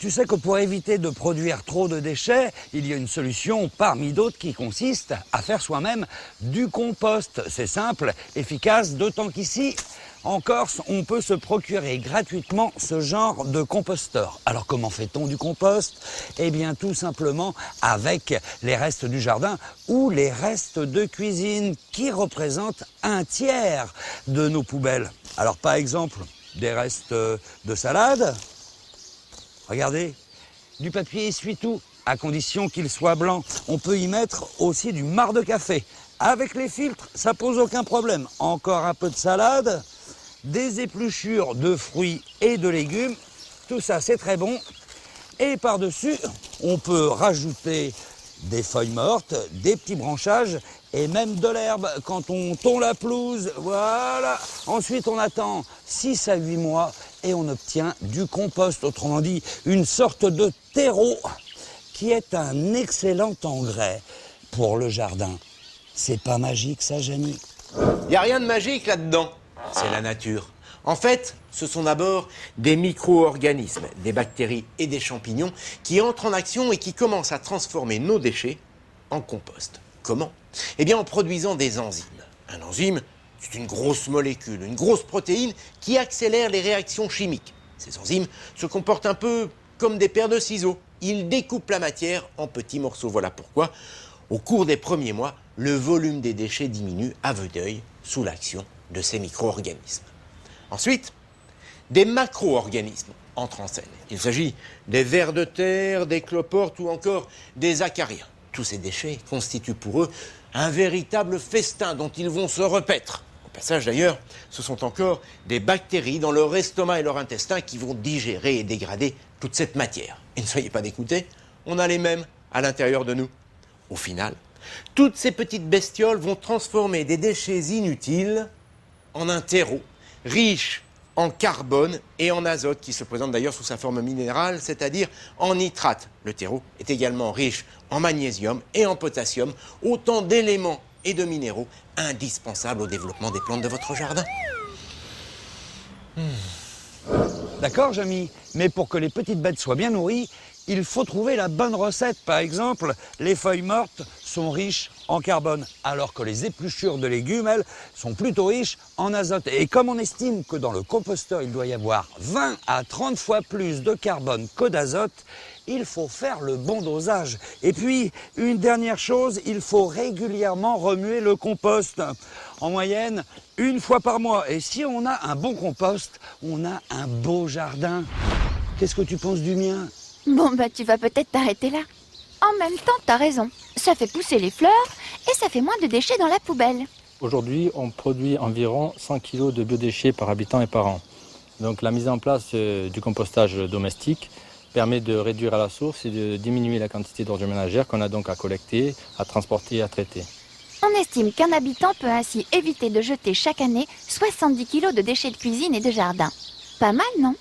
Tu sais que pour éviter de produire trop de déchets, il y a une solution parmi d'autres qui consiste à faire soi-même du compost. C'est simple, efficace, d'autant qu'ici, en Corse, on peut se procurer gratuitement ce genre de composteur. Alors comment fait-on du compost? Eh bien tout simplement avec les restes du jardin ou les restes de cuisine qui représentent un tiers de nos poubelles. Alors par exemple, des restes de salade. Regardez, du papier essuie-tout, à condition qu'il soit blanc. On peut y mettre aussi du marc de café. Avec les filtres, ça pose aucun problème. Encore un peu de salade, des épluchures de fruits et de légumes. Tout ça, c'est très bon. Et par-dessus, on peut rajouter des feuilles mortes, des petits branchages et même de l'herbe quand on tond la pelouse. Voilà. Ensuite, on attend 6 à 8 mois et on obtient du compost, autrement dit, une sorte de terreau qui est un excellent engrais pour le jardin. C'est pas magique ça, Jamy? Il n'y a rien de magique là-dedans. C'est la nature. En fait, ce sont d'abord des micro-organismes, des bactéries et des champignons qui entrent en action et qui commencent à transformer nos déchets en compost. Comment? Eh bien en produisant des enzymes. Un enzyme, c'est une grosse molécule, une grosse protéine qui accélère les réactions chimiques. Ces enzymes se comportent un peu comme des paires de ciseaux. Ils découpent la matière en petits morceaux. Voilà pourquoi, au cours des premiers mois, le volume des déchets diminue à vue d'œil sous l'action de ces micro-organismes. Ensuite, des macro-organismes entrent en scène. Il s'agit des vers de terre, des cloportes ou encore des acariens. Tous ces déchets constituent pour eux un véritable festin dont ils vont se repaître. Au passage d'ailleurs, ce sont encore des bactéries dans leur estomac et leur intestin qui vont digérer et dégrader toute cette matière. Et ne soyez pas dégoûtés, on a les mêmes à l'intérieur de nous. Au final, toutes ces petites bestioles vont transformer des déchets inutiles en un terreau riche en carbone et en azote, qui se présente d'ailleurs sous sa forme minérale, c'est-à-dire en nitrate. Le terreau est également riche en magnésium et en potassium, autant d'éléments et de minéraux indispensables au développement des plantes de votre jardin. D'accord, Jamy, mais pour que les petites bêtes soient bien nourries, il faut trouver la bonne recette. Par exemple, les feuilles mortes sont riches en carbone, alors que les épluchures de légumes, elles, sont plutôt riches en azote. Et comme on estime que dans le composteur, il doit y avoir 20 à 30 fois plus de carbone que d'azote, il faut faire le bon dosage. Et puis, une dernière chose, il faut régulièrement remuer le compost. En moyenne, 1 fois par mois. Et si on a un bon compost, on a un beau jardin. Qu'est-ce que tu penses du mien ? Bon, bah tu vas peut-être t'arrêter là. En même temps, t'as raison. Ça fait pousser les fleurs et ça fait moins de déchets dans la poubelle. Aujourd'hui, on produit environ 100 kg de biodéchets par habitant et par an. Donc la mise en place du compostage domestique permet de réduire à la source et de diminuer la quantité d'ordures ménagères qu'on a donc à collecter, à transporter et à traiter. On estime qu'un habitant peut ainsi éviter de jeter chaque année 70 kg de déchets de cuisine et de jardin. Pas mal, non ?